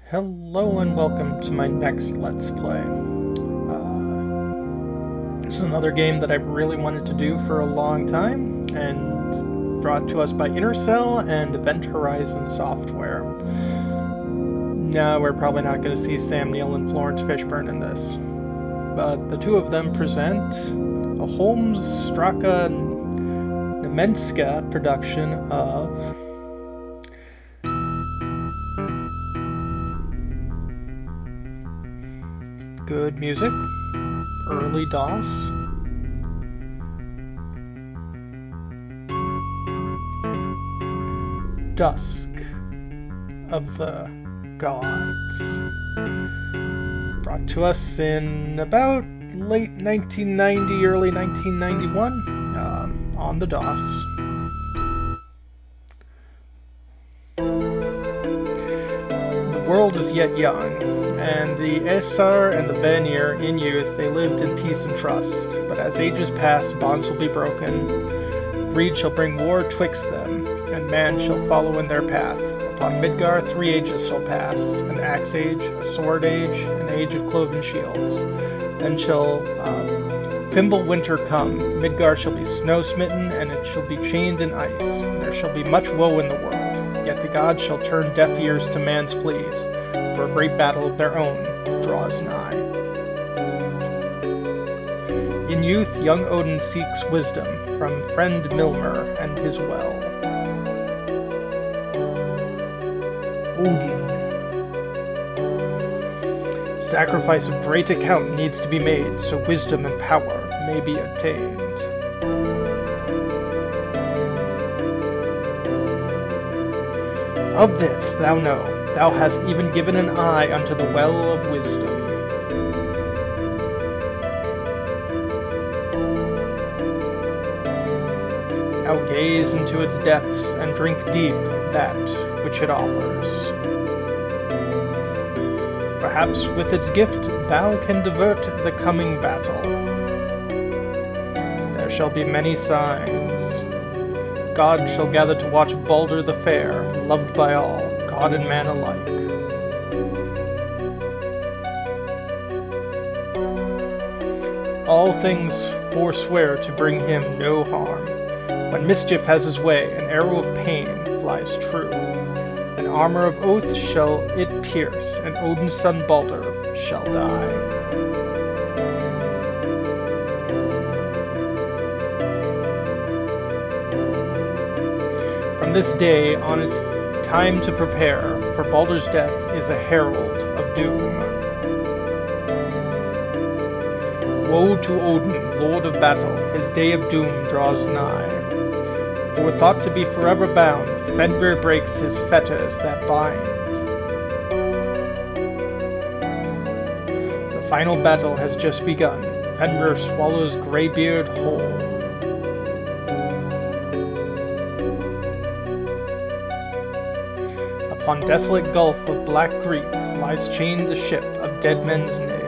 Hello and welcome to my next Let's Play. This is another game that I've really wanted to do for a long time, and brought to us by Intercell and Event Horizon Software. No, we're probably not going to see Sam Neill and Florence Fishburne in this, but the two of them present a Holmes Straka Nemenska production of good music, early DOS, Dusk of the Gods, brought to us in about late 1990, early 1991, on the DOS. The world is yet young, and the Aesir and the Vanir, in youth, they lived in peace and trust. But as ages pass, bonds will be broken. Greed shall bring war twixt them, and man shall follow in their path. Upon Midgar 3 ages shall pass, an axe age, a sword age, an age of cloven shields. Then shall Fimble winter come, Midgar shall be snow-smitten, and it shall be chained in ice. There shall be much woe in the world, yet the gods shall turn deaf ears to man's pleas. For a great battle of their own draws nigh. In youth, young Odin seeks wisdom from friend Milmer and his well. Odin. Sacrifice of great account needs to be made, so wisdom and power may be obtained. Of this thou know. Thou hast even given an eye unto the well of wisdom. Now gaze into its depths and drink deep that which it offers. Perhaps with its gift thou can divert the coming battle. There shall be many signs. God shall gather to watch Balder the Fair, loved by all, God and man alike. All things forswear to bring him no harm. When mischief has his way, an arrow of pain flies true. An armor of oath shall it pierce, and Odin's son Balder shall die. From this day on its time to prepare, for Balder's death is a herald of doom. Woe to Odin, lord of battle, his day of doom draws nigh. For thought to be forever bound, Fenrir breaks his fetters that bind. The final battle has just begun. Fenrir swallows Greybeard whole. Upon desolate gulf of black grief lies chained the ship of dead men's nails.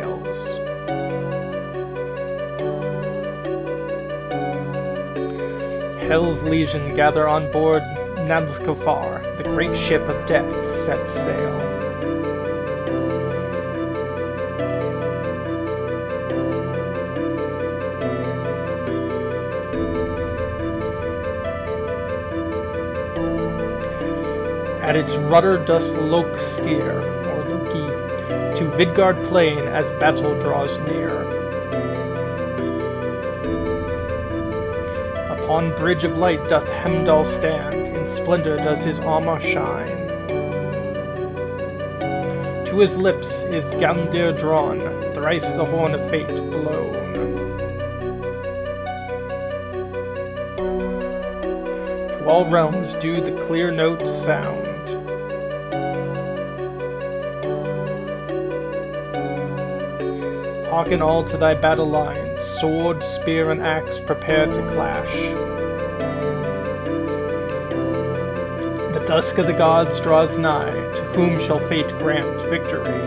Hell's legion gather on board Nabskofar, the great ship of death sets sail. At its rudder does Loke steer, or Loki, to Vidgard plain as battle draws near. Upon bridge of light doth Hemdall stand, in splendor does his armor shine. To his lips is Gandir drawn, thrice the horn of fate blown. To all realms do the clear notes sound. Hearken all to thy battle lines, sword, spear, and axe prepare to clash. The dusk of the gods draws nigh, to whom shall fate grant victory?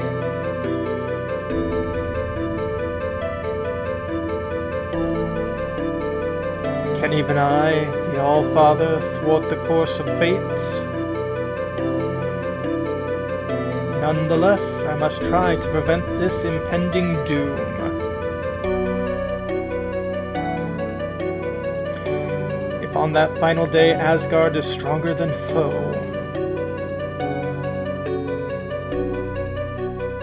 Can even I, the All-Father, thwart the course of fate? Nonetheless, I must try to prevent this impending doom. If on that final day Asgard is stronger than foe,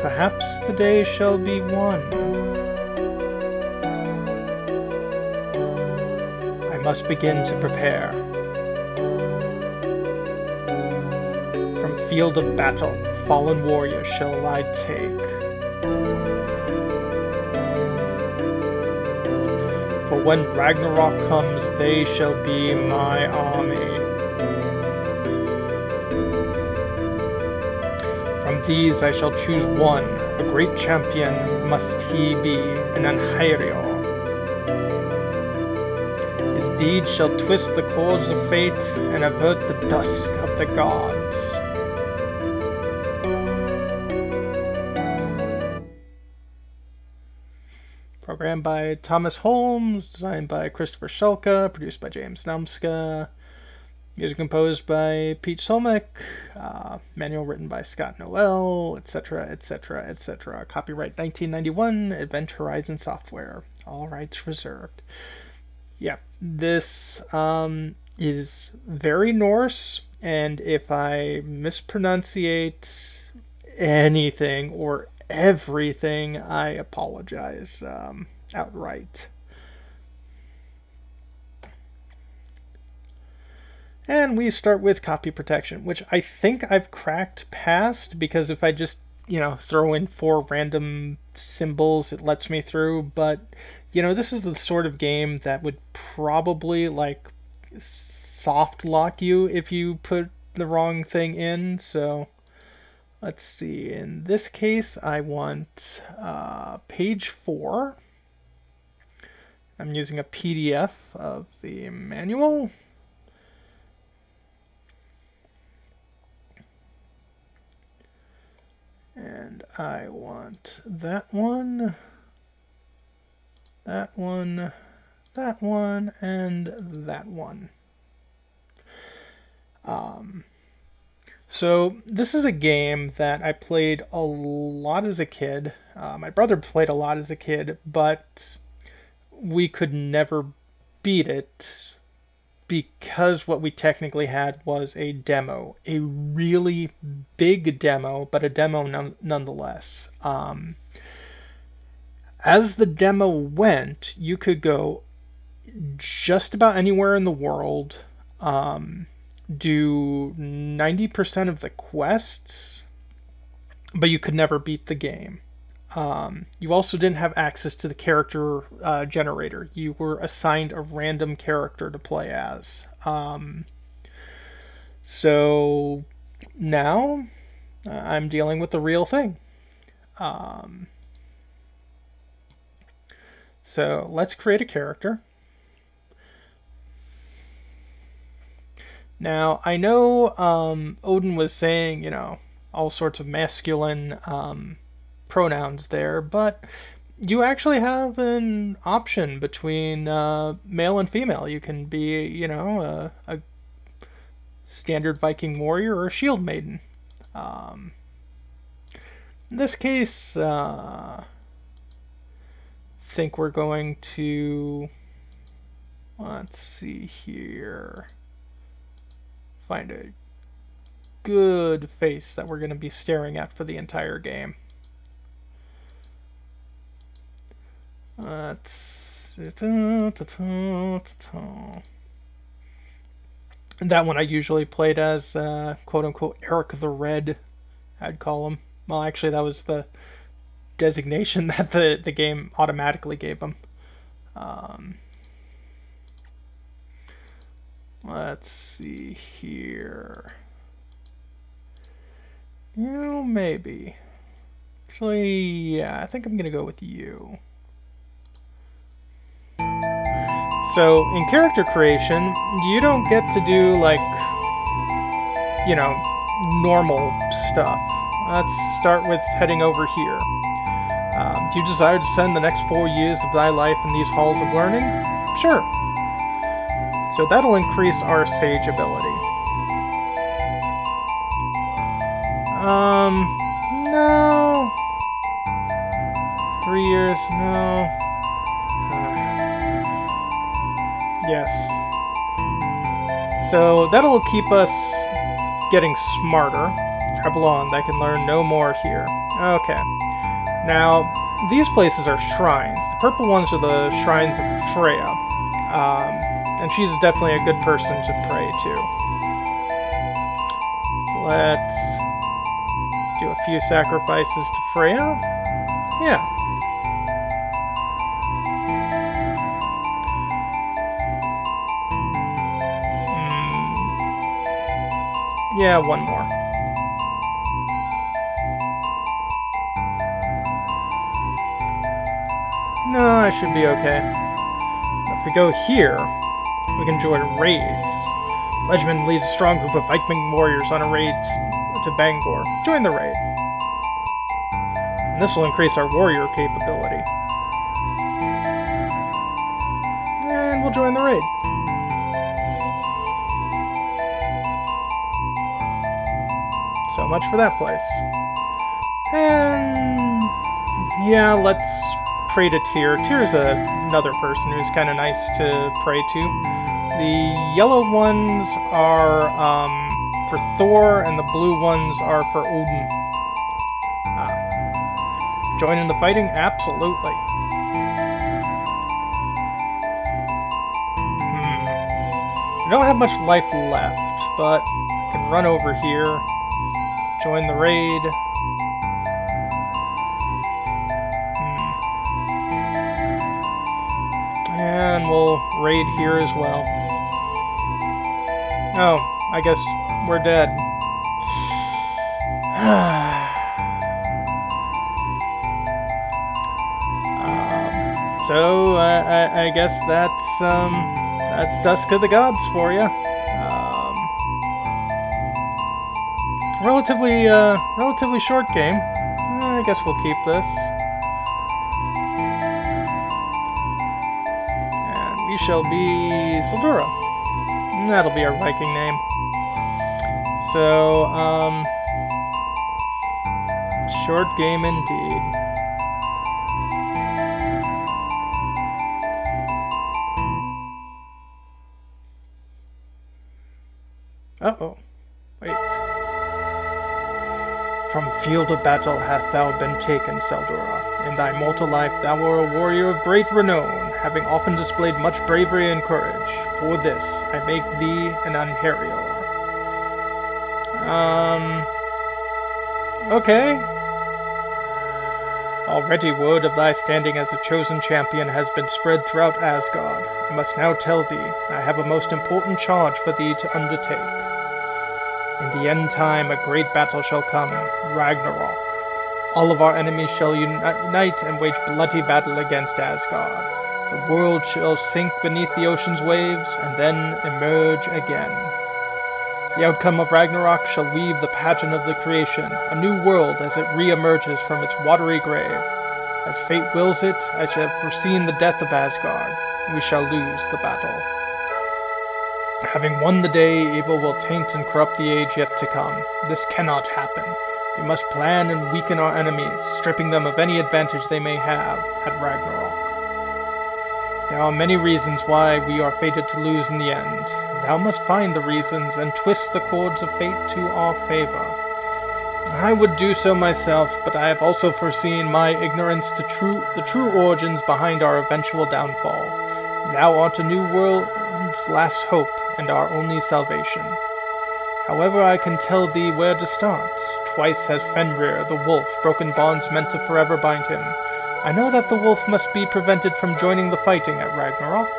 perhaps the day shall be won. I must begin to prepare. From field of battle, fallen warriors shall I take. For when Ragnarok comes, they shall be my army. From these I shall choose one, a great champion must he be, an Einherjar. His deeds shall twist the cords of fate and avert the dusk of the gods. Programmed by Thomas Holmes, designed by Christopher Schulke, produced by James Numska, music composed by Pete Solmick, manual written by Scott Noel, etc., etc., etc. Copyright 1991, Event Horizon Software. All rights reserved. Yeah, this is very Norse, and if I mispronunciate anything or everything, I apologize outright. And we start with copy protection, which I think I've cracked past, because if I just, throw in 4 random symbols, it lets me through. But, this is the sort of game that would probably, soft lock you if you put the wrong thing in, so let's see. In this case, I want page 4. I'm using a PDF of the manual. And I want that one, that one, that one, and that one. So this is a game that I played a lot as a kid. My brother played a lot as a kid, but we could never beat it because what we technically had was a demo. A really big demo, but a demo nonetheless. As the demo went, you could go just about anywhere in the world, do 90% of the quests, but you could never beat the game. You also didn't have access to the character generator. You were assigned a random character to play as. So now I'm dealing with the real thing. So let's create a character. Now, I know Odin was saying, all sorts of masculine pronouns there, but you actually have an option between male and female. You can be, a standard Viking warrior or a shield maiden. In this case, I think we're going to, let's see here, find a good face that we're going to be staring at for the entire game. That one I usually played as quote-unquote Eric the Red, I'd call him. Well, actually that was the designation that the game automatically gave him. Let's see here. You, maybe. Actually, yeah, I think I'm gonna go with you. So, in character creation, you don't get to do, normal stuff. Let's start with heading over here. Do you desire to spend the next 4 years of thy life in these halls of learning? Sure. So that'll increase our sage ability. No. 3 years, no. Yes. So that'll keep us getting smarter. Travel on, I can learn no more here. Okay. Now, these places are shrines. The purple ones are the shrines of Freya. And she's definitely a good person to pray to. Let's do a few sacrifices to Freya. Yeah. Yeah, one more. No, I should be okay. If we go here, we can join raids. Legman leads a strong group of Viking warriors on a raid to Bangor. Join the raid. And this will increase our warrior capability. And we'll join the raid. So much for that place. And yeah, let's pray to Tyr. Tyr's another person who's kind of nice to pray to. The yellow ones are for Thor, and the blue ones are for Odin. Join in the fighting? Absolutely. We don't have much life left, but I can run over here, join the raid. And we'll raid here as well. Oh, I guess we're dead. So I guess that's Dusk of the Gods for you. Relatively short game. I guess we'll keep this. We shall be Sildura. That'll be our Viking name. So, short game indeed. Uh-oh. Wait. From field of battle hast thou been taken, Sildura. In thy mortal life thou wert a warrior of great renown, having often displayed much bravery and courage. For this, I make thee an Einherjar. Okay. Already word of thy standing as a chosen champion has been spread throughout Asgard. I must now tell thee, I have a most important charge for thee to undertake. In the end time, a great battle shall come, Ragnarok. All of our enemies shall unite and wage bloody battle against Asgard. The world shall sink beneath the ocean's waves, and then emerge again. The outcome of Ragnarok shall weave the pageant of the creation, a new world as it re-emerges from its watery grave. As fate wills it, I shall have foreseen the death of Asgard. We shall lose the battle. Having won the day, evil will taint and corrupt the age yet to come. This cannot happen. We must plan and weaken our enemies, stripping them of any advantage they may have at Ragnarok. There are many reasons why we are fated to lose in the end. Thou must find the reasons and twist the cords of fate to our favor. I would do so myself, but I have also foreseen my ignorance to the true origins behind our eventual downfall. Thou art a new world's last hope and our only salvation. However, I can tell thee where to start. Twice has Fenrir, the wolf, broken bonds meant to forever bind him. I know that the wolf must be prevented from joining the fighting at Ragnarok.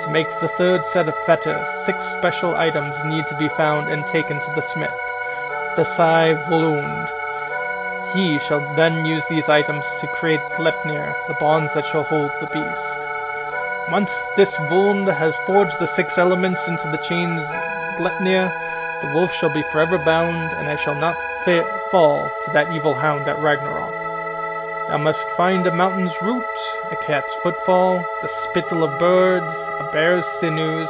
To make the third set of fetters, 6 special items need to be found and taken to the smith, the Volund. He shall then use these items to create Gleipnir, the bonds that shall hold the beast. Once this Volund has forged the 6 elements into the chains Gleipnir, the wolf shall be forever bound, and I shall not fall to that evil hound at Ragnarok. Thou must find a mountain's root, a cat's footfall, the spittle of birds, a bear's sinews,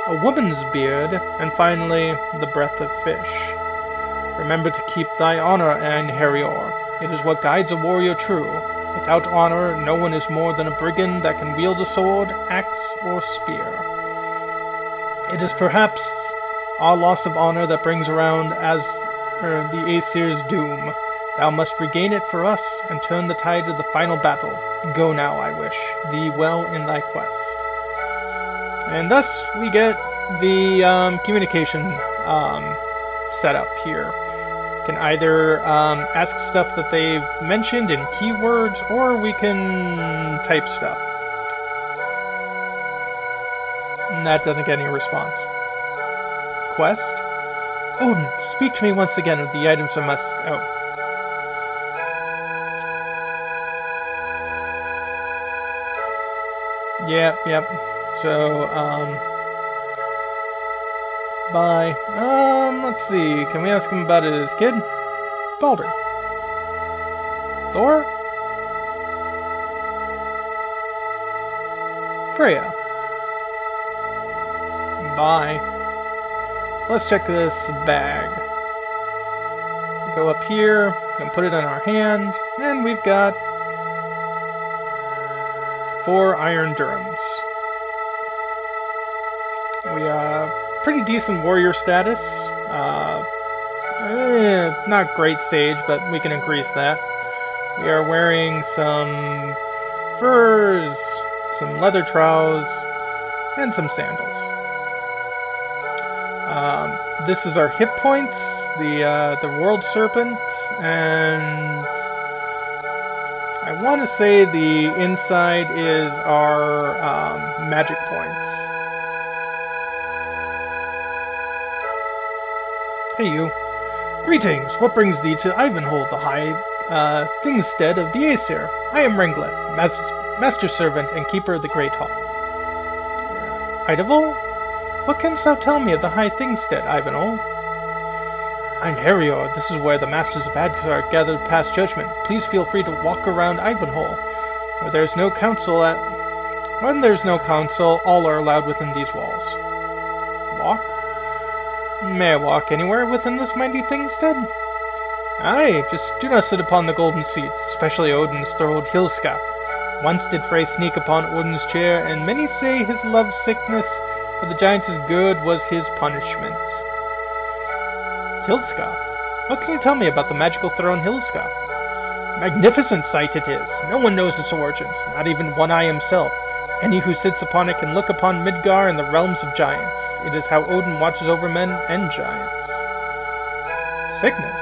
a woman's beard, and finally, the breath of fish. Remember to keep thy honor, Einherjar. It is what guides a warrior true. Without honor, no one is more than a brigand that can wield a sword, axe, or spear. It is perhaps our loss of honor that brings around the Aesir's doom. Thou must regain it for us, and turn the tide of the final battle. Go now, I wish thee well in thy quest. And thus, we get the communication set up here. Can either ask stuff that they've mentioned in keywords, or we can type stuff. And that doesn't get any response. Quest? Odin, speak to me once again of the items I must... Oh. Yep. So, bye. Let's see. Can we ask him about his kid? Baldur. Thor? Freya. Bye. Let's check this bag. Go up here, and put it in our hand, and we've got 4 iron dirhams. We have pretty decent warrior status. Not great sage, but we can increase that. We are wearing some furs, some leather trousers, and some sandals. This is our hit points, the world serpent, and I want to say the inside is our magic points. Hey you. Greetings, what brings thee to Ivanhoe, the high thingstead of the Aesir? I am Ringlet, master servant and keeper of the great hall. Ivanhoe? What canst thou tell me of the high thingstead, Ivanhoe? Einherjar, this is where the masters of Asgard gathered past judgment. Please feel free to walk around Ivanhoe. When there's no council, all are allowed within these walls. Walk? May I walk anywhere within this mighty thingstead? Aye, just do not sit upon the golden seats, especially Odin's throne Hilskaf. Once did Frey sneak upon Odin's chair, and many say his love sickness for the giant's good was his punishment. Hilskaf? What can you tell me about the magical throne Hilskaf? Magnificent sight it is. No one knows its origins, not even One-Eye himself. Any who sits upon it can look upon Midgard and the realms of giants. It is how Odin watches over men and giants. Sickness?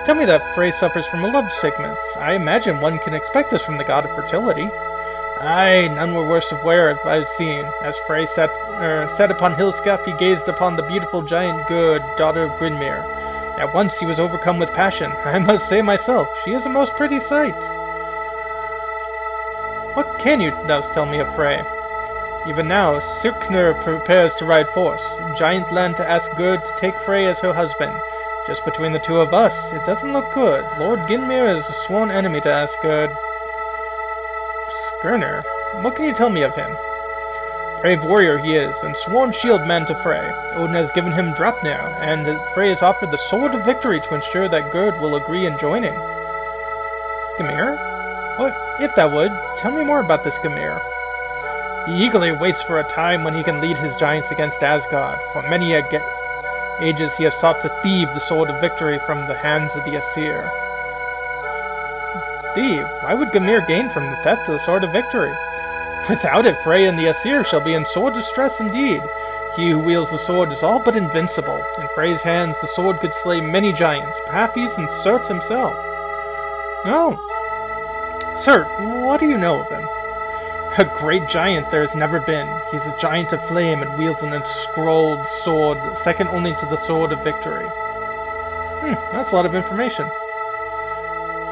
Tell me that Frey suffers from a love sickness. I imagine one can expect this from the god of fertility. Aye, none were worse of wear as I've seen. As Frey sat upon Hilskaf, he gazed upon the beautiful giant Gerd, daughter of Grimnir. At once he was overcome with passion. I must say myself, she is a most pretty sight. What can you thus tell me of Frey? Even now, Sirknir prepares to ride forth. Giant land to ask Gerd to take Frey as her husband. Just between the two of us, it doesn't look good. Lord Grimnir is a sworn enemy to Asgard. Skirnir? What can you tell me of him? Brave warrior he is, and sworn shield man to Frey. Odin has given him Draupnir, and Frey has offered the sword of victory to ensure that Gerd will agree in joining. Grimnir? What, if that would, tell me more about this Grimnir. He eagerly waits for a time when he can lead his giants against Asgard. For many ages he has sought to thieve the sword of victory from the hands of the Aesir. Thieve? Why would Grimnir gain from the theft of the sword of victory? Without it, Frey and the Aesir shall be in sore distress indeed. He who wields the sword is all but invincible. In Frey's hands the sword could slay many giants, perhaps even Surt himself. Oh. Surt, what do you know of him? A great giant there has never been. He's a giant of flame and wields an enscrolled sword, second only to the sword of victory. That's a lot of information.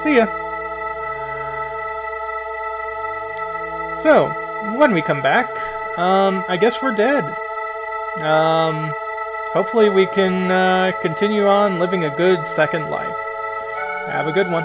See ya. So, when we come back, I guess we're dead. Hopefully we can continue on living a good second life. Have a good one.